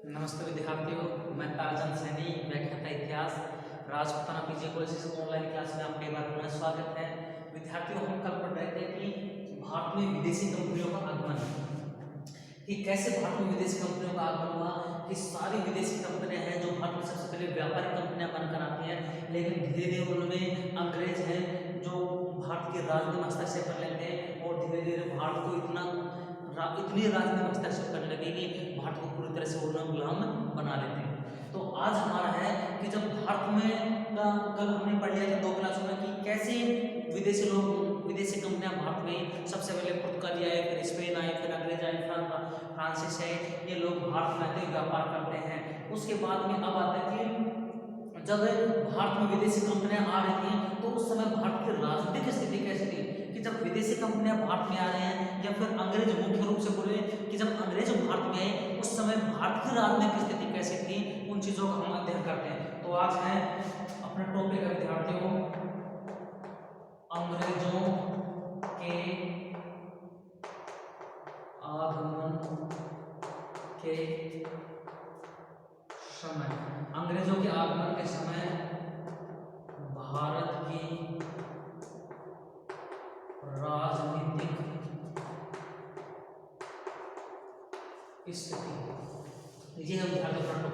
नमस्ते विद्यार्थियों, मैं तारचंद सैनी, व्याख्याता इतिहास, Rajputana PG college online class में आपका एक बार पुनः स्वागत है। विद्यार्थियों, हम कल पढ़ रहे थे कि भारत में विदेशी कंपनियों का आगमन, कि कैसे भारत में विदेशी कंपनियों का आगमन हुआ, कि सारी विदेशी कंपनियां हैं जो भारत में सबसे पहले व्यापारिक कंपनियां बनकर आती हैं, लेकिन धीरे धीरे उनमें अंग्रेज हैं जो भारत के राजनीतिक हस्तक्षेप कर लेते हैं और धीरे धीरे भारत को इतनी राजनीतिक हस्तक्षेप करने लगे कि भारत को पूरी तरह से वो गुलाम बना लेते हैं। तो आज हमारा है कि जब भारत में कल हमने पढ़ लिया था 2 क्लासों में कि कैसे विदेशी कंपनियां भारत में सबसे पहले पुर्तगाली आए, फिर स्पेन आए, फिर अंग्रेज आए, फ्रांसीसी आए, ये लोग भारत में आते व्यापार करते हैं। उसके बाद में अब आता है कि जब भारत में विदेशी कंपनियां आ रही थी तो उस समय भारत की राजनीतिक स्थिति कैसी थी, कि जब विदेशी कंपनियां भारत में आ रहे हैं या फिर अंग्रेज, मुख्य रूप से बोले कि जब अंग्रेज भारत में आए उस समय भारत की राजनीतिक स्थिति कैसी थी, उन चीजों का हम अध्ययन करते हैं। तो आज है अपना टॉपिक है विद्यार्थियों, अंग्रेजों के आगमन के समय। अंग्रेजों के आगमन के समय भारत की राजनीतिक स्थिति, ये हम ध्यान रखना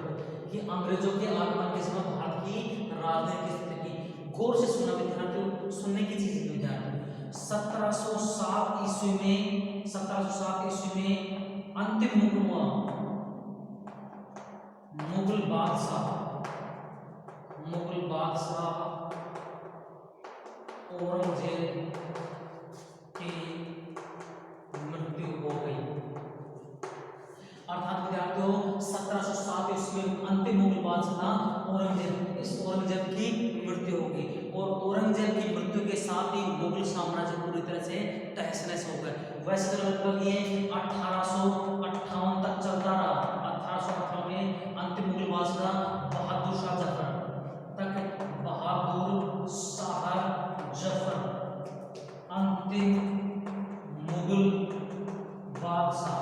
कि अंग्रेजों के आगमन के समय भारत की राजनीतिक स्थिति। गौर से सुनना विद्यार्थियों, सुनने की चीज है विद्यार्थियों। 1707 ईस्वी में अंतिम मुगल बादशाह औरंगजेब की मृत्यु हो गई। अर्थात विद्यार्थियों 1707 ईस्वी में अंतिम मुगल बादशाह औरंगजेब, इस औरंगजेब की मृत्यु होगी और औरंगजेब की मृत्यु के साथ ही मुगल साम्राज्य पूरी तरह से तहस नहस हो गया। वैसे तो लगभग ये 1858 तक चलता रहा। 1858 में अंतिम मुगल बादशाह बहादुर शाह जफर अंतिम मुगल बादशाह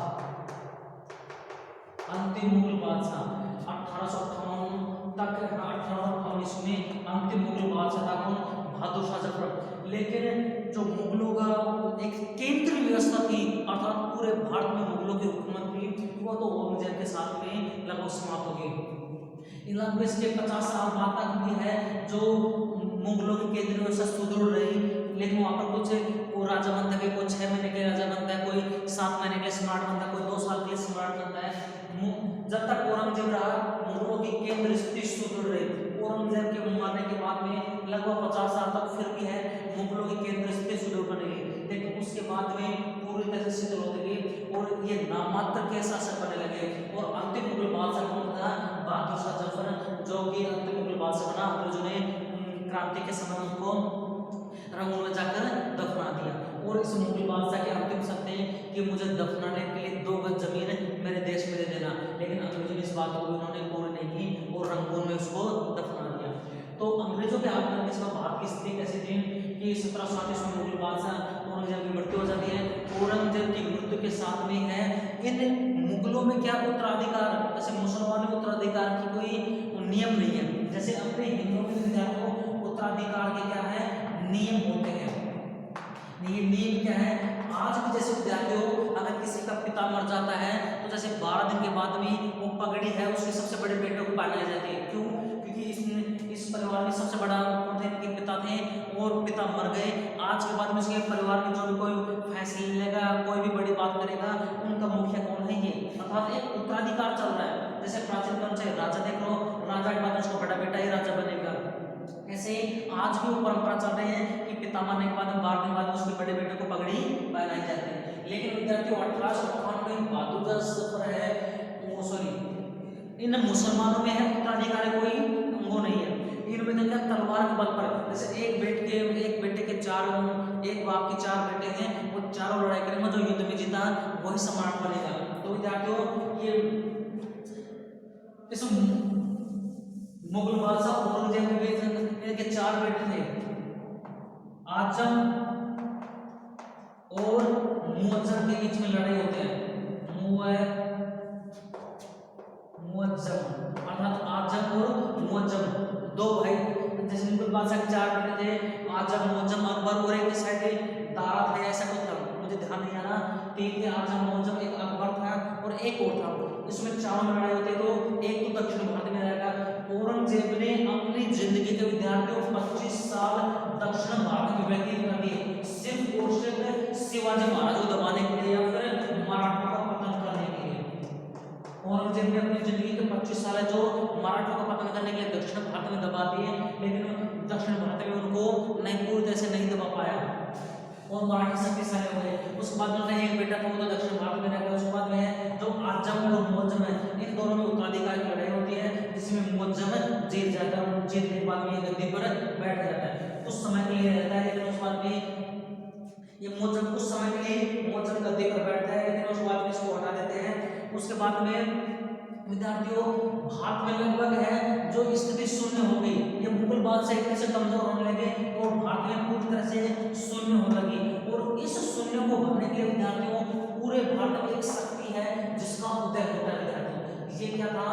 1858 तक, 1858 ईस्वी में अंतिम मुगल बादशाह था कौन? बहादुर शाह जफर। लेकिन जो मुगलों का एक केंद्रीय व्यवस्था थी, अर्थात पूरे भारत में मुगलों की हुकूमत थी, वो तो औरंगजेब के साथ में लगभग समाप्त हो गई। लगभग इसके 50 साल बाद तक भी है जो मुगलों की केंद्रीय व्यवस्था सुदृढ़ रही, लेकिन वहां पर कोई राजा बनता है, कोई 6 महीने के लिए राजा बनता है, कोई 7 महीने के लिए सम्राट बनता है, कोई 2 साल के लिए सम्राट बनता है। जब तक औरंगजेब रहा मुगलों की केंद्र स्थिति सुदृढ़ रही। औरंगजेब के मरने के बाद में लगभग 50 साल तक फिर भी है मुगलों की केंद्र स्थिति सुदृढ़ बनी रही, लेकिन उसके बाद में पूरी तरह से शिथिल होती गई और ये नामात्र के शासक बनने लगे। और अंतिम मुगल बादशाह कौन था? बहादुर शाह जफर, जो कि अंतिम मुगल बादशाह बना। अंग्रेजों ने क्रांति के समय उनको रंगून में जाकर दफना दिया और इस मुगल बादशाह के अंतिम शब्द हैं कि मुझे दफनाने के लिए 2 गज जमीन मेरे देश में दे देना, लेकिन अंग्रेजों ने इस बात को उन्होंने पूरी नहीं की और रंगून में उसको दफना दिया। तो अंग्रेजों के आगमन के समय भारत की स्थिति कैसी थी कि 1707 ईस्वी में मुगल बादशाह औरंगजेब की मृत्यु हो जाती है। औरंगजेब की मृत्यु के साथ में है इन मुगलों में क्या उत्तराधिकार, जैसे मुसलमानों में उत्तराधिकार की कोई नियम नहीं है, जैसे अपने हिंदुओं में विद्यार्थियों उत्तराधिकार के क्या है नियम होते हैं। ये नियम क्या है? आज भी जैसे विद्यार्थियों अगर किसी का पिता मर जाता है तो जैसे 12 दिन के बाद में वो पगड़ी है उसके सबसे बड़े बेटे को पहनाई जाती है। क्यों? क्योंकि इस परिवार में सबसे बड़ा कौन थे? इनके पिता थे और पिता मर गए। आज के बाद में उसके परिवार में जो भी कोई फैसले लेगा, कोई भी बड़ी बात करेगा, उनका मुखिया कौन है? ये अर्थात एक उत्तराधिकार चल रहा है। जैसे प्राचीन काल से राजा देख लो, राजा के बाद उसका बड़ा बेटा ही राजा बनेगा। ऐसे आज भी वो परंपरा चल रही है कि पिता मरने के बाद 12 दिन बाद उसके बड़े बेटे को पगड़ी पहनाई जाती है। लेकिन विद्यार्थियों 1858 में बहादुर शाह जफर है, वो सॉरी इन मुसलमानों में है उत्तराधिकारी कोई वो नहीं है। इनमें तो क्या तलवार के बल पर, जैसे एक बेटे के 4, एक बाप के 4 बेटे हैं, वो चारों लड़ाई करेंगे, जो युद्ध में जीता वही सम्राट बनेगा। तो विद्यार्थियों ये इस मुगल बादशाह औरंगजेब के 4 बेटे थे, आजम और मुअज्जम के बीच में लड़ाई होते हैं। संग 4 बेटे थे, आजम मौजम अकबर और एक शायद दारा था, ऐसा कुछ था, मुझे ध्यान नहीं आ रहा। 3 थे आजम मौजम, एक अकबर था और एक और था। इसमें 4 लड़ाई होते तो एक तो दक्षिण भारत में रहेगा। औरंगजेब ने अपनी जिंदगी के विद्यार्थियों 25 साल दक्षिण भारत में व्यतीत कर दिए, सिर्फ और सिर्फ शिवाजी महाराज को दबाने के लिए या फिर मराठा का पतन करने के लिए। औरंगजेब ने अपनी जिंदगी के 25 साल जो मराठा का पतन करने के लिए दक्षिण भारत में दबा दिए, लेकिन दक्षिण भारत में उनको नहीं पूरी तरह से नहीं दबा पाया और मराठी शक्तिशाली हो गए। उसके बाद उनका एक बेटा था, वो तो दक्षिण भारत में रह गया। उसके बाद में जो आजम और मौजम है, इन दोनों में उत्तराधिकार की लड़ाई होती है, जिसमें मौजम जीत जाता है और जीतने के बाद में गद्दी पर बैठ जाता है। कुछ समय के लिए रहता है, लेकिन उसके बाद में ये मौजम कुछ समय के लिए मौजम गद्दी पर बैठता है, लेकिन उसके बाद में इसको हटा देते हैं। उसके बाद में विद्यार्थियों भारत में लगभग है जो स्थिति शून्य हो गई, ये मुगल बादशाह एक तरह से कमजोर होने लगे और भारत में पूरी तरह से शून्य होने लगी। और इस शून्य को भरने के लिए विद्यार्थियों पूरे भारत में एक शक्ति है जिसका उदय होता है विद्यार्थियों। ये क्या था?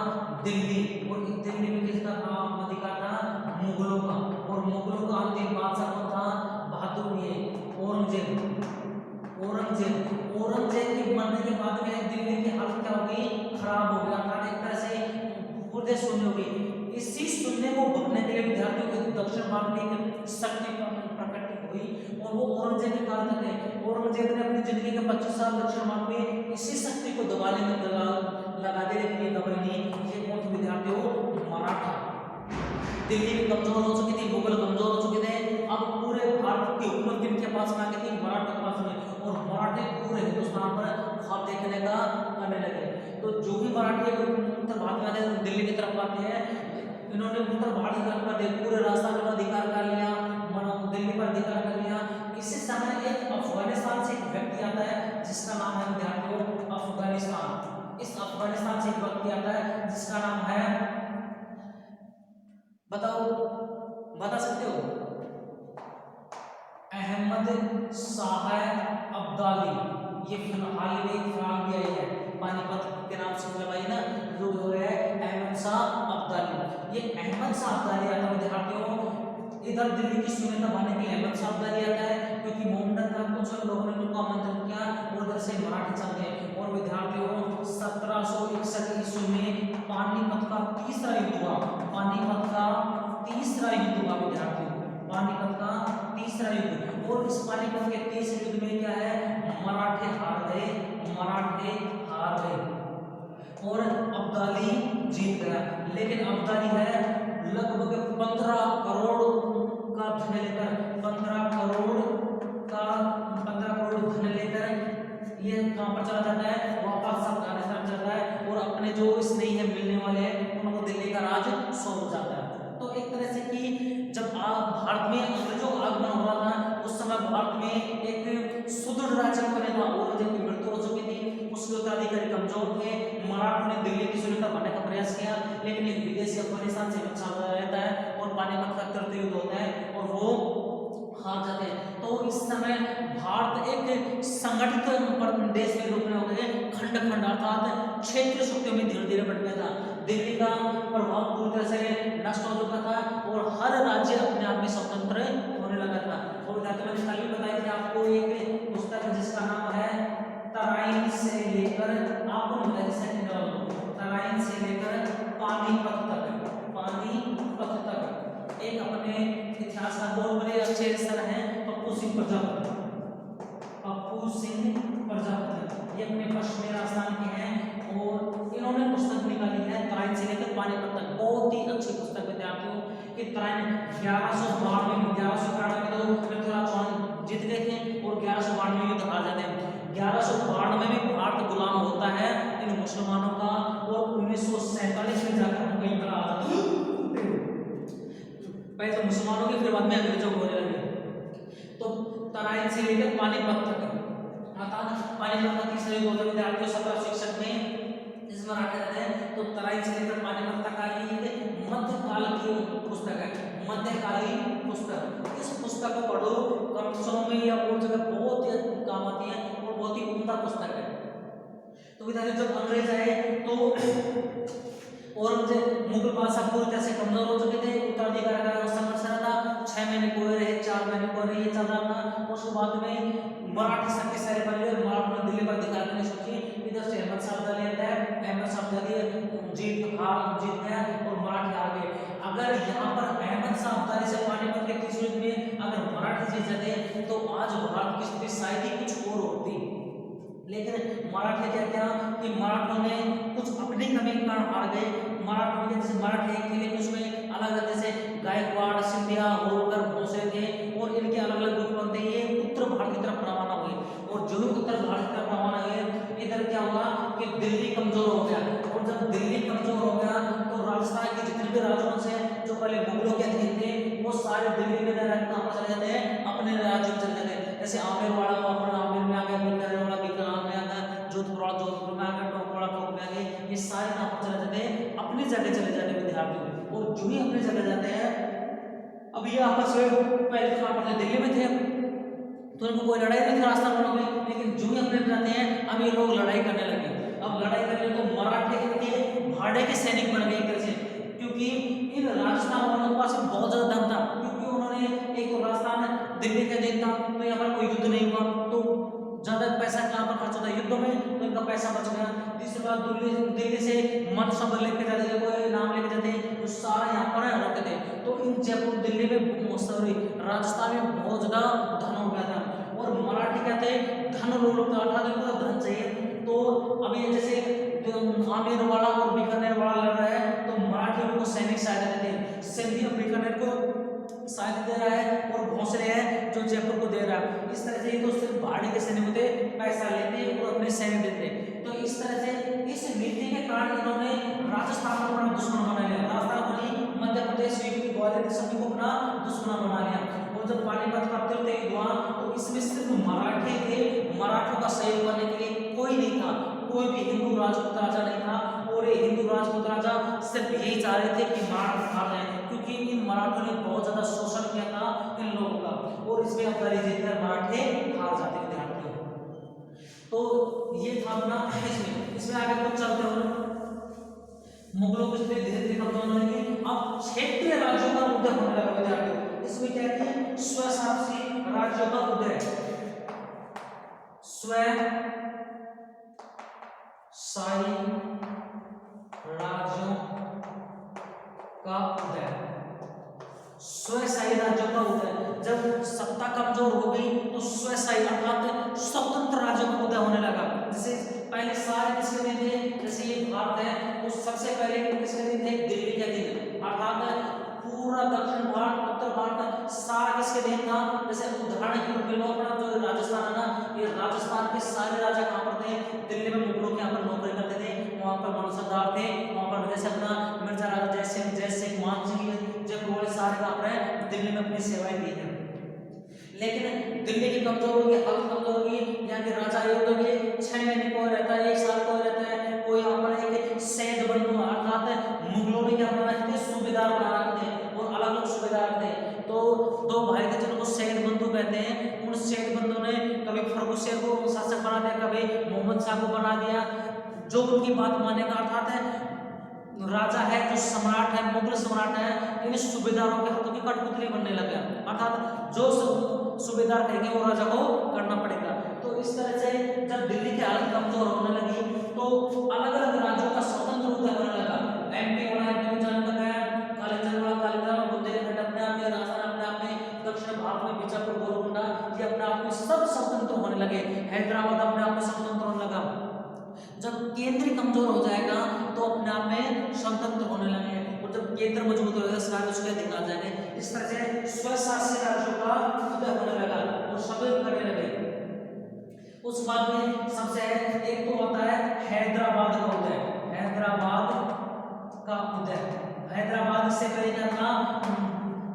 दिल्ली। और दिल्ली में किसका था अधिकार था? मुगलों का। और मुगलों का अंतिम बादशाह कौन था? बहादुर ये औरंगजेब। औरंगजेब के मरने के बाद में दिल्ली की हालत क्या हो गई? खराब हो गया था, एक तरह से पूरे शून्य हो गई। इसी शून्य को भरने के लिए विद्यार्थियों के दक्षिण भारत में एक शक्ति प्रकट हुई और वो औरंगजेब के काल तक है। औरंगजेब ने अपनी जिंदगी के 25 साल दक्षिण भारत में इसी शक्ति को दबाने में लगा दे, लेकिन ये दबाई नहीं। ये कौन थे विद्यार्थियों? मराठा। दिल्ली भी कमजोर हो चुकी थी, मुगल कमजोर हो चुके थे, अब पूरे भारत की हुकूमत किनके पास में आ गई थी? मराठा के पास में। और मराठे पूरे हिंदुस्तान पर ख्वाब देखने का करने लगे। तो जो भी मराठी उत्तर भारत में आते हैं दिल्ली की तरफ आते हैं, इन्होंने उत्तर भारत का पूरे राजस्थान पर अधिकार कर लिया, दिल्ली पर अधिकार कर लिया। इसी समय एक अफगानिस्तान से एक व्यक्ति आता है जिसका नाम है विद्यार्थियों अफगानिस्तान। इस अफगानिस्तान से एक व्यक्ति आता है जिसका नाम है, बताओ, बता सकते हो? अहमद शाह अब्दाली। ये फिलहाल में भी आई है, पानीपत के नाम से मतलब आई ना, जो है अहमद शाह अब्दाली। ये अहमद शाह अब्दाली आता है विद्यार्थियों, इधर दिल्ली की शून्यता पाने के लिए अहमद शाह अब्दाली आता है, क्योंकि मोहम्मद खान कुछ लोगों ने उनको आमंत्रित किया और उधर से मराठी चल गए। और विद्यार्थियों 1761 ईस्वी में पानीपत का तीसरा युद्ध हुआ। पानीपत का तीसरा युद्ध हुआ विद्यार्थियों, पानीपत का तीसरा युद्ध। और इस पानीपत के तीसरे युद्ध में क्या है? मराठे हार गए, मराठे हार गए और अब्दाली जीत गया। लेकिन अब्दाली है लगभग 15 करोड़ का धन लेकर, 15 करोड़ धन लेकर ये कहां पर चला जाता है? वापस अफगानिस्तान चलता है और अपने जो स्नेही है मिलने वाले हैं उनको दिल्ली का राज सौंप जाता है। तो एक तरह से कि जब आप भारत में अंग्रेजों का आगमन हो रहा था, उस समय भारत में एक सुदृढ़ राज्य बने था। औरंगजेब की मृत्यु हो चुकी थी, उसके उत्तराधिकारी कमजोर थे। मराठों ने दिल्ली की शून्यता भरने का प्रयास किया, लेकिन एक विदेशी अफगानिस्तान से चलता रहता है और पानीपत का तृतीय युद्ध होता है और वो हार जाते हैं। तो इस समय भारत एक संगठित देश में रूप में हो गए, खंड खंड अर्थात क्षेत्रीय शक्तियों में धीरे धीरे बढ़ गया था। दिल्ली का प्रभाव पूरी तरह से नष्ट हो चुका था और हर राज्य अपने आप में स्वतंत्र होने लगा था। और मैंने कल भी बताई थी आपको एक पुस्तक है जिसका नाम है तराइन से लेकर, आपको तराइन से लेकर पानीपत तक, पानीपत तक। एक अपने इतिहास का बहुत बड़े अच्छे सर हैं पप्पू सिंह प्रजापति, पप्पू सिंह प्रजापति। ये अपने पश्चिमी राजस्थान के हैं और इन्होंने पुस्तक निकाली है तराइन से लेकर पानीपत तक। बहुत ही अच्छी पुस्तक विद्यार्थियों की। तराइन 1192 में 1192 में तो पृथ्वीराज चौहान जीत गए थे और 1192 में युद्ध हार जाते हैं। 1192 में भी भारत गुलाम होता है इन मुसलमानों का और 1947 में जाकर हम कहीं पर आजाद, पहले तो मुसलमानों के फिर बाद में अंग्रेजों को होने लगे। तो तराइन से लेकर पानीपत तक, पानीपत का तीसरा युद्ध होता है विद्यार्थियों 1761 में, इसमें मराठे रहते हैं। तो तराइन से लेकर पानीपत तक का ये मध्यकाल की पुस्तक है, मध्यकालीन पुस्तक। इस पुस्तक को पढ़ो, कक्षाओं में या और जगह बहुत ही काम आती है और बहुत ही उम्दा पुस्तक है। तो विद्यार्थियों जब अंग्रेज आए तो औरंगजेब मुगल बादशाह पूरी तरह से कमजोर हो चुके थे, उत्तराधिकारी का संघर्ष रहा था, 6 महीने कोई रहे, 4 महीने कोई रहे, ये चल रहा था। उसके बाद में मराठी शक्तिशाली बन गए, मराठों ने दिल्ली पर अधिकार करने सोची। इधर से अहमद शाह अब्दाली आता है, अहमद शाह अब्दाली जीत गया और मराठी आ गए। अगर यहाँ पर अहमद शाह अब्दाली से पानीपत के 30 युद्ध में अगर मराठी जीत जाते तो आज भारत की स्थिति शायद ही कुछ और होती। लेकिन मराठी क्या किया कि मराठों ने कुछ अपनी कमी के कारण हार गए। मराठों के जैसे मराठी के लिए उसमें अलग अलग जैसे गायकवाड़, सिंधिया, होलकर, भोसले थे और इनके अलग अलग ग्रुप बनते। ये उत्तर भारत की तरफ रवाना हुए और जो उत्तर भारत की तरफ रवाना हुए, इधर क्या हुआ कि दिल्ली कमजोर हो गया। और जब दिल्ली कमजोर हो गया तो राजस्थान के जितने भी राजवंश हैं जो पहले मुगलों के अधीन थे वो सारे दिल्ली में कहाँ पर चले जाते हैं, अपने राज्य में चले जाते हैं। जैसे आमेर वाला अपना आमेर में आ गया, बीकानेर वाला बीकानेर में आ गया, जोधपुर में आ गया, टोंक वाला टोंक में आ गए। ये सारे कहाँ पर चले जाते हैं, अपनी जगह चले जाते हैं विद्यार्थी। और जो ही अपनी जगह जाते हैं, अब ये आपस में पहले कहाँ पर थे, दिल्ली में थे तो इनको कोई लड़ाई नहीं थी राजस्थान वालों में। लेकिन जो ही अपने जाते हैं अब ये लोग लड़ाई करने लगे। अब लड़ाई करने तो मराठे के भाड़े के सैनिक बन गए एक तरह से, क्योंकि इन राजस्थान वालों के पास बहुत ज्यादा दम था। क्योंकि उन्होंने एक राजस्थान दिल्ली के दिन था तो यहाँ पर कोई युद्ध नहीं हुआ तो ज्यादा पैसा कहाँ पर खर्च होता है युद्धों में, तो इनका पैसा बच गया। तीसरी बात, दिल्ली से मन शब्द लेके जाते थे, कोई नाम लेके जाते तो सारा यहाँ पर रखते थे। तो इन जयपुर दिल्ली में सॉरी राजस्थान में बहुत ज्यादा धन हो गया था। और मराठी कहते हैं धन लोग अर्थात धन चाहिए। तो अभी जैसे आमेर वाला और बीकानेर वाला लड़ रहा है तो मराठी उनको सैनिक सहायता देते हैं। सिंधी बीकानेर को सहायता दे रहा है और भोसले है जो जयपुर को दे रहा है। इस तरह से तो सिर्फ भाड़े के सैनिक होते, पैसा लेते और अपने सैनिक देते। तो इस तरह से इस नीति के कारण इन्होंने राजस्थान को अपना दुश्मन बना लिया। राजस्थान को नहीं, मध्य प्रदेश, यूपी, ग्वालियर सभी को अपना दुश्मन बना लिया। और जब पानीपत का युद्ध हुआ तो इसमें सिर्फ मराठे थे, मराठों का सहयोग करने के लिए कोई नहीं था, कोई भी हिंदू राजपूत राजा नहीं था। और ये हिंदू राजपूत राजा सिर्फ यही चाह रहे थे कि मराठा हार जाए, क्योंकि इन मराठों ने बहुत ज्यादा शोषण किया था इन लोगों का। और इसमें अब्दाली जीतकर मराठे हार जाते थे। तो ये था अपना इसमें आगे कुछ चलते हुए मुगलों की स्थिति धीरे धीरे कमजोर होने लगी। अब क्षेत्रीय राज्यों का उदय होने लगा विद्यार्थियों। इसमें क्या है, स्वशासी राज्यों का उदय, स्वशासी राज्यों का उदय, स्वशाही राज्यों का उदय। जब सत्ता कमजोर हो गई तो स्वशाही अर्थात स्वतंत्र राज्यों का उदय होने लगा। जैसे पहले सारे किसके दिन थे, जैसे ये भारत है तो सबसे पहले किसके दिन थे, दिल्ली के दिन। अर्थात पूरा दक्षिण भारत, उत्तर भारत सारा किसके दिन था। जैसे उदाहरण के रूप में अपना जो राजस्थान है ना, ये राजस्थान के सारे राजा कहाँ पर थे, दिल्ली में मुगलों के यहाँ पर नौकरी करते थे। वहाँ पर मनसबदार थे, वहाँ पर जैसे अपना मिर्जा राजा जय सिंह, मान सिंह, जयपुर वाले सारे कहाँ पर दिल्ली में अपनी सेवाएं दी है। लेकिन दिल्ली की कमजोर होगी, हालत कमजोर होगी, यहाँ के राजा युद्ध हो गए, 6 महीने कोई रहता है, 1 साल कोई रहता है, कोई यहाँ पर एक सैद बंधु अर्थात मुगलों ने क्या बना रखते, सूबेदार बना रखते हैं और अलग अलग सूबेदार थे। तो दो भाई थे जिनको सैद बंधु कहते हैं। उन सैद बंधु ने कभी फर्रुख शेर को शासक बना दिया, कभी मोहम्मद शाह को बना दिया, जो उनकी बात मानने का अर्थात है राजा है जो सम्राट है, मुगल सम्राट है, इन सूबेदारों के हाथों की कठपुतली बनने लगे। अर्थात जो सूबेदार कहेंगे वो राजा को करना पड़ेगा। तो इस तरह से जब दिल्ली की हालत कमजोर होने लगी तो अलग अलग राज्यों का स्वतंत्र उदय होने लगा। एमपी वाला एमपी में जाने लगा, कालीचरण वाला कालीचरण, बुंदेलखंड अपने आप में, राजस्थान अपने आप में, दक्षिण भारत में बीजापुर, गोलकुंडा ये अपने आप में सब स्वतंत्र होने लगे। हैदराबाद अपने आप में स्वतंत्र होने लगा। जब केंद्र कमजोर हो जाएगा तो अपने आप में स्वतंत्र होने लगे, और जब केंद्र मजबूत होगा सारे उसके अधीन आ जाएंगे। इस तरह से स्वशासी राज्यों का उदय होने लगा और सभी करने लगे। उस बाद में सबसे एक तो होता है हैदराबाद का उदय, हैदराबाद का उदय। हैदराबाद से पहले क्या था,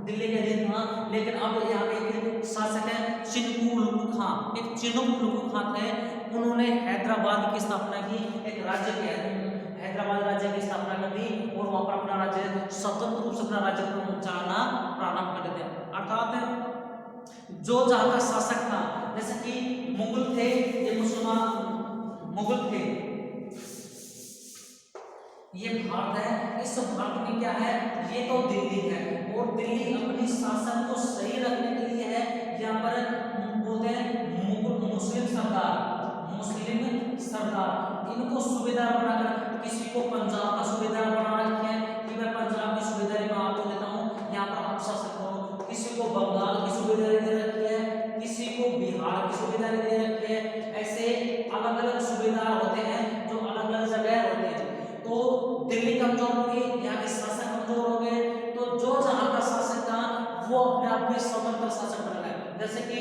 दिल्ली के अधीन था, लेकिन अब यहाँ पे एक शासक है चिनकुलुकु खां, एक चिनुकुलुकु खां थे। उन्होंने हैदराबाद की स्थापना की, एक राज्य के हैदराबाद राज्य की स्थापना कर दी और वहां पर अपना राज्य स्वतंत्र रूप से अपना राज्य चलाना प्रारंभ कर देते। अर्थात जो जहां का शासक था, जैसे कि मुगल थे, ये मुसलमान मुगल थे, ये भारत है, इस भारत में क्या है, ये तो दिल्ली है, और दिल्ली अपनी शासन को सही रखने के लिए है। यहाँ पर बोलते हैं मुस्लिम सरदार, मुस्लिम सरदार इनको सूबेदार बनाकर, किसी को पंजाब का सूबेदार बना रखे हैं कि मैं पंजाब की सूबेदारी में आपको देता हूँ, यहाँ पर आप शासन करो। किसी को बंगाल की सूबेदारी दे रखी है, किसी को बिहार की सूबेदारी दे रखी है। ऐसे अलग अलग सूबेदार होते हैं जो अलग अलग जगह होते हैं। तो दिल्ली कमजोर हो गई, यहाँ के शासक कमजोर हो गए, तो जो जहाँ का शासक था वो अपने आप में स्वतंत्र शासक बन गया। जैसे कि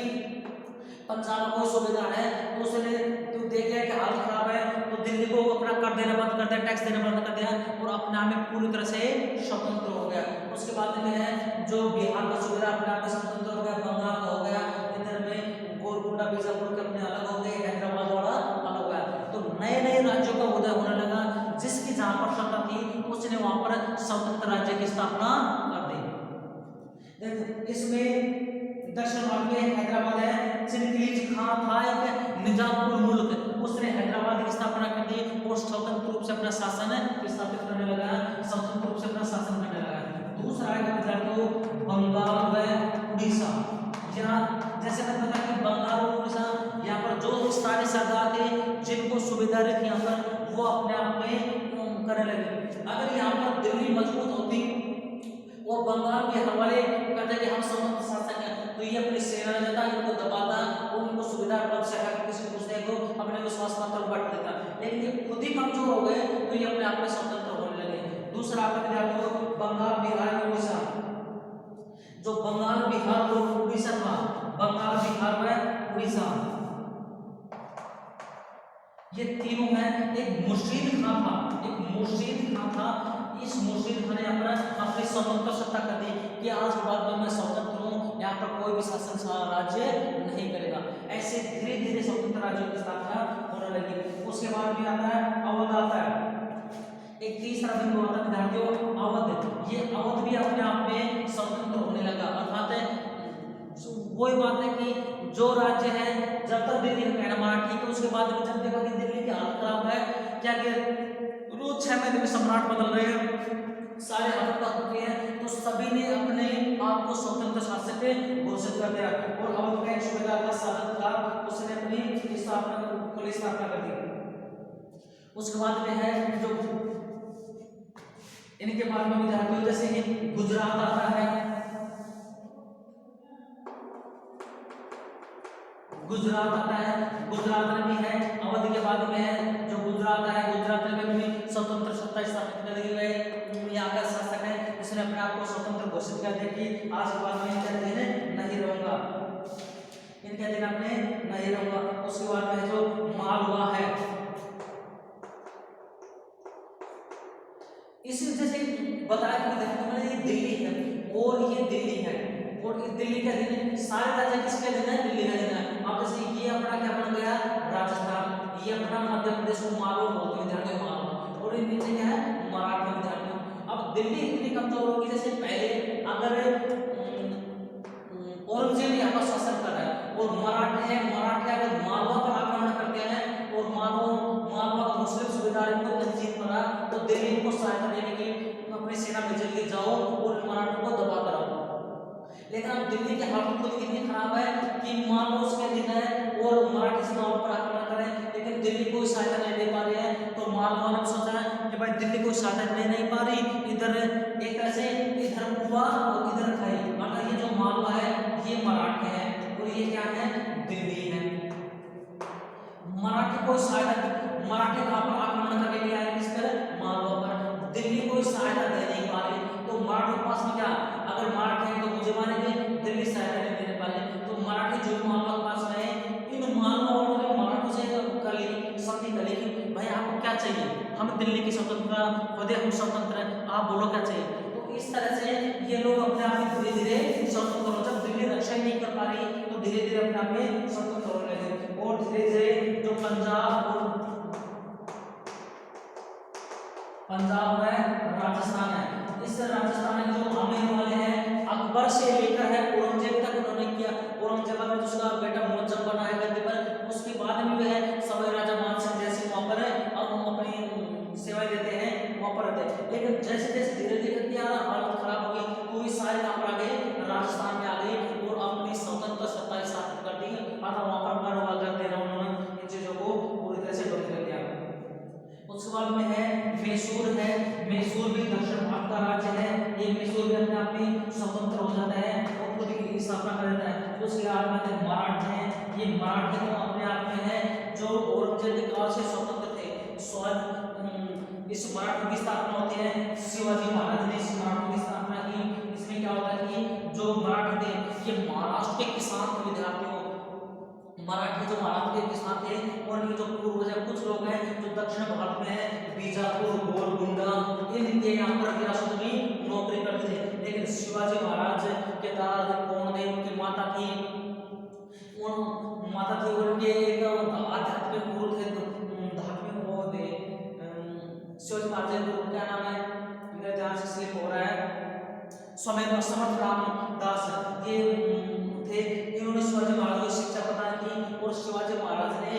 पंजाब का कोई सूबेदार है, तो उसने तो देख लिया कि हालत खराब है, तो दिल्ली को अपना कर देना बंद कर दिया, टैक्स देना बंद कर दिया, और अपने आप में पूरी तरह से स्वतंत्र हो गया। उसके बाद में है जो बिहार का सूबेदार अपने आप में स्वतंत्र हो गया, बंगाल का हो गया, इधर में गोलकुंडा बीजापुर के अपने अलग हो गए, हैदराबाद वाला अलग हो गया। तो नए नए राज्यों का उदय होने लगा, जिसकी जहां पर सत्ता थी उसने वहां पर स्वतंत्र राज्य की स्थापना कर दी। इसमें दक्षिण भारत में हैदराबाद है, चिनकिज खां था एक निजामुल मुल्क, उसने हैदराबाद की स्थापना कर दी और स्वतंत्र रूप से अपना शासन स्थापित करने लगा, स्वतंत्र रूप से अपना शासन करने लगा। दूसरा आएगा विद्यार्थियों बंगाल व उड़ीसा। यहाँ जैसे मैंने बताया कि बंगाल और उड़ीसा, यहाँ पर जो स्थानीय सरदार थे जिनको सूबेदारी थी यहाँ पर, वो अपने आप में करने लगे। अगर यहाँ पर दिल्ली मजबूत होती और बंगाल के हवाले करते कि हम स्वतंत्र शासक हैं, तो ये अपनी सेना देता, इनको दबाता, उनको सुविधा पद से हटा किसी दूसरे को अपने विश्वास पत्र पर बांट देता। लेकिन ये खुद ही कमजोर हो गए, तो ये अपने आप में स्वतंत्र होने लगे। दूसरा आपको देखो बंगाल बिहार उड़ीसा, जो बंगाल बिहार और उड़ीसा था, बंगाल बिहार व उड़ीसा ये तीनों में एक मुर्शीद खां था, एक मुर्शीद खां था। इस मुर्शीद खां ने अपनी स्वतंत्र सत्ता कर दी कि आज के बाद में मैं स्वतंत्र हूँ, यहाँ पर कोई भी शासन राज्य नहीं करेगा। ऐसे धीरे धीरे स्वतंत्र राज्यों की स्थापना होने लगी। उसके बाद में आता है अवध आता है, एक तीसरा बिंदु आता है विद्यार्थियों अवध। ये अवध भी अपने आप में स्वतंत्र होने लगा। अर्थात वही बात है कि जो राज्य है जब तक दिल्ली का कहना माना ठीक है, उसके बाद में जब देखा कि दिल्ली की हालत खराब है, क्या कि रोज 6 महीने में सम्राट बदल रहे हैं, सारे हालत खराब हो गए हैं, तो सभी ने अपने आप को स्वतंत्र शासक घोषित कर दिया। और अवध का एक सूबेदार था सादत था, उसने अपनी स्थापना कर दी। उसके बाद में है जो इनके बाद में विद्यार्थियों जैसे गुजरात आता है, गुजरात आता है, गुजरात में भी है अवध के बाद में है जो गुजरात है, गुजरात में भी स्वतंत्र सत्ता स्थापित कर दी गई। यहाँ का शासक है जिसने अपने आप को स्वतंत्र घोषित कर दिया कि आज के बाद में इनके अधीन नहीं रहूंगा, इनके अधीन अपने नहीं रहूंगा। उसके बाद में जो मालवा है, इस जैसे बताया कि ये दिल्ली है और ये दिल्ली है, और इस दिल्ली के अधीन सारे राज्य किसके अधीन है, दिल्ली के अधीन है। अब जैसे ये अपना क्या बन गया राजस्थान, ये अपना मध्य प्रदेश को मालवा बोलते हैं विद्यार्थियों, मालवा, और नीचे क्या है मराठा विद्यार्थियों। अब दिल्ली इतनी कमजोर होगी, जैसे पहले अगर औरंगजेब यहाँ पर शासन कर रहा है और मराठे अगर मालवा पर आक्रमण करते हैं और मालवा का मुस्लिम सूबेदार इनको तंजीम करा, तो दिल्ली को सहायता देने की अपनी सेना भेज के जाओ और मराठों को दबा कराओ। लेकिन अब दिल्ली की हालत खुद इतनी खराब है कि मान लो उसके अधीन है और मराठी सीमाओं पर आक्रमण करें, लेकिन दिल्ली कोई सहायता नहीं दे पा रही है। तो मालवा ने सोचा कि भाई दिल्ली कोई सहायता दे नहीं पा रही, इधर एक तरह से इधर कुआ और इधर खाई, मतलब ये जो मालवा है ये मराठी है और ये क्या है दिल्ली है। मराठी कोई सहायता, मराठी कहां पर आक्रमण करने के लिए आए, किस पर मालवा पर, दिल्ली कोई सहायता दे नहीं पा रही। तो मराठी के पास में क्या, अगर मराठी है तो मुझे मारेंगे, दिल्ली सहायता नहीं देने वाले, तो मराठी जो मालवा के पास में इन मालवा वालों ने मराठों से कर ली संधि कर ली कि भाई आपको क्या चाहिए, हम दिल्ली की स्वतंत्रता खुद हम स्वतंत्र है, आप बोलो क्या चाहिए। तो इस तरह से ये लोग अपने आप में धीरे धीरे स्वतंत्र हो, जब दिल्ली रक्षा नहीं कर पा रही तो धीरे धीरे अपने आप में स्वतंत्र होने लगे। और धीरे धीरे जो पंजाब है राजस्थान है, इस राजस्थान के जो आमेर वाले हैं अकबर से लेकर है औरंगजेब तक उन्होंने किया। औरंगजेब ने उसका बेटा मुअज्जम बनाया गद्दी पर, उसके बाद में भी है सवाई राजा मान सिंह जैसे वहां पर है और अपनी सेवाएं देते हैं, वहां पर जैसे जैसे धीरे धीरे क्या हालत खराब हो गई, तो ये सारे यहाँ पर आ गए, राजस्थान में आ गए और अपनी स्वतंत्र सत्ता स्थापित कर दी, अर्थात वहां पर कारोबार करते रहे उन्होंने इन चीजों को पूरी तरह से बंद कर दिया। उसके बाद में है मैसूर है, मैसूर भी दक्षिण भारत का राज्य है, ये मैसूर भी अपने आप में स्वतंत्र हो जाता है और खुद की स्थापना कर देता है। उसके बाद में मराठे हैं, ये मराठे तो अपने आप में है जो औरंगजेब के काल से स्वतंत्र थे। इस मराठों की स्थापना होती है शिवाजी महाराज ने इस मराठों की स्थापना की। इसमें क्या होता है कि जो मराठे थे ये महाराष्ट्र के किसान थे, विद्यार्थियों मराठी जो महाराष्ट्र के किसान थे और इनके जो पूर्वज है कुछ लोग हैं जो दक्षिण भारत में है, बीजापुर गोलकुंडा इनके यहाँ पर विरासत में नौकरी करते थे। लेकिन शिवाजी महाराज के दादा कौन थे, उनकी माता थी, उनके एक आध्यात्मिक गुरु थे, धार्मिक वो थे शिवाजी महाराज के गुरु क्या नाम है, मेरे ध्यान से स्लिप हो रहा है, स्वमेव समर्थ रामदास ये थे। इन्होंने शिवाजी महाराज को शिक्षा प्रदान की और शिवाजी महाराज ने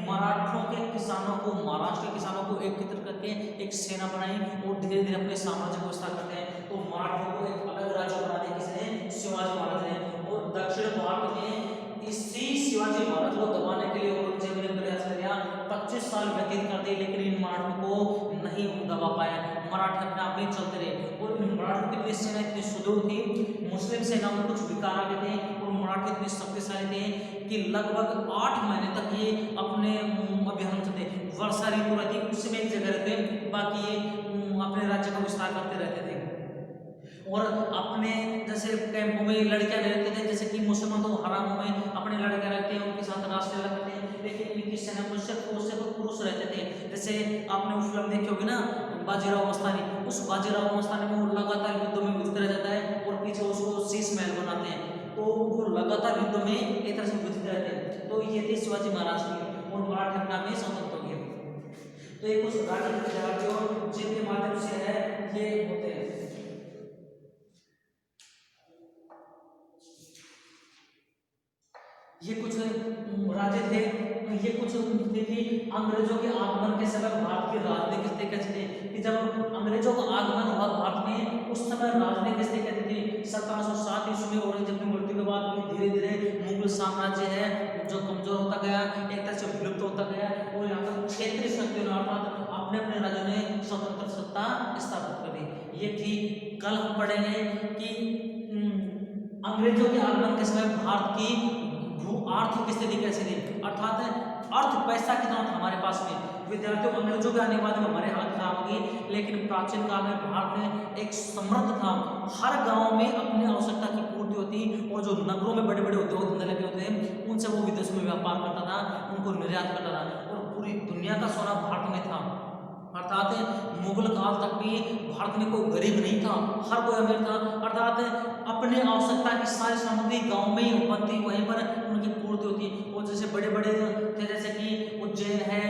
मराठों के किसानों को, महाराष्ट्र के किसानों को एकत्रित करके एक सेना बनाई और धीरे धीरे अपने साम्राज्य को विस्तार करते हैं। तो मराठों को एक अलग राज्य बना दिया किसने, शिवाजी महाराज ने। और दक्षिण भारत में इसी शिवाजी महाराज को दबाने के लिए औरंगजेब ने प्रयास किया, 25 साल व्यतीत कर दिए, लेकिन इन मराठों को नहीं दबा पाया। मराठे अपने आप में चलते रहे और इन मराठों की सेना इतनी सुदृढ़ थी, मुस्लिम सेना में कुछ विकार आ गए थे और मराठे इतने शक्तिशाली थे कि लगभग 8 महीने तक ये अपने अभियान चलते, वर्षा ऋतु रहती उसमें एक जगह रहते, बाकी ये अपने राज्य का विस्तार करते रहते थे। और अपने जैसे कैंपों में लड़कियां रहते थे, जैसे कि मुसलमान तो हरामों में अपने लड़कियां रहते हैं, उनके साथ राष्ट्रीय करते हैं, लेकिन इनकी सेना में सिर्फ पुरुष रहते थे। जैसे आपने उस फिल्म देखी होगी ना बाजीराव मस्तानी, उस बाजीराव मस्तानी में वो लगातार युद्धों में व्यतीत रह जाता है और पीछे उसको शीश महल बनाते हैं, तो वो लगातार युद्ध में एक तरह से व्यतीत रहते हैं। तो ये थे शिवाजी महाराज की और मराठा अपना में स्वतंत्र हो गए। तो ये कुछ राज्य जिनके माध्यम से है ये होते हैं। ये कुछ राज्य थे, ये कुछ थे कि अंग्रेजों के आगमन के समय भारत की राजनीति किस कैसे थे कि जब अंग्रेजों का आगमन हुआ भारत में उस समय राजनीति किस कहती थी। 1707 ईस्वी में औरंगजेब की मृत्यु के बाद में धीरे धीरे मुगल साम्राज्य है जो कमजोर होता गया, एक तरह से विलुप्त होता गया और यहाँ पर क्षेत्रीय शक्तियों ने अर्थात अपने अपने राज्यों ने स्वतंत्र सत्ता स्थापित कर दी। ये थी। कल हम पढ़ेंगे कि अंग्रेजों के आगमन के समय भारत की आर्थिक स्थिति कैसी थी, अर्थात अर्थ पैसा कितना था हमारे पास में। विद्यार्थियों अंग्रेजों के आने के बाद में हमारे हालत खराब होगी, लेकिन प्राचीन काल में भारत में एक समृद्ध था, हर गांव में अपनी आवश्यकता की पूर्ति होती और जो नगरों में बड़े बड़े उद्योग धंधे लगे होते हैं उनसे वो विदेशों में व्यापार करता था, उनको निर्यात करता था और पूरी दुनिया का सोना भारत में था। अर्थात मुगल काल तक भी भारत में कोई गरीब नहीं था, हर कोई अमीर था। अर्थात अपने आवश्यकता की सारी सामग्री गांव में ही बनती, वहीं पर उनकी पूर्ति होती। और जैसे बड़े बड़े थे जैसे कि उज्जैन है,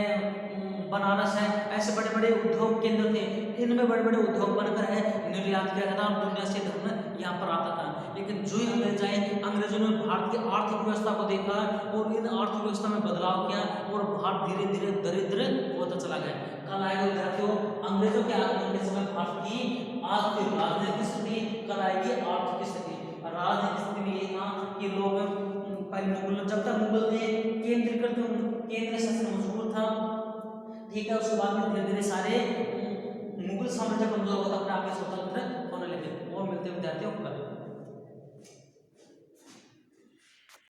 बनारस है, ऐसे बड़े बड़े उद्योग केंद्र थे, इनमें बड़े बड़े उद्योग बनकर है निर्यात किया जाता और दुनिया से धन यहाँ पर आता था। लेकिन जो ही अंग्रेज आए, अंग्रेजों ने भारत की आर्थिक व्यवस्था को देखा और इन आर्थिक व्यवस्था में बदलाव किया और भारत धीरे धीरे दरिद्र होता चला गया। कल आएगा विद्यार्थियों अंग्रेजों के आगमन के समय भारत की आज की राजनीतिक स्थिति, कल आएगी आर्थिक स्थिति। राजनीतिक स्थिति में ये था कि लोग पहले मुगल, जब तक मुगल थे केंद्रीय शासन मजबूत था, ठीक है, उसके बाद में धीरे धीरे सारे मुगल साम्राज्य कमजोर होता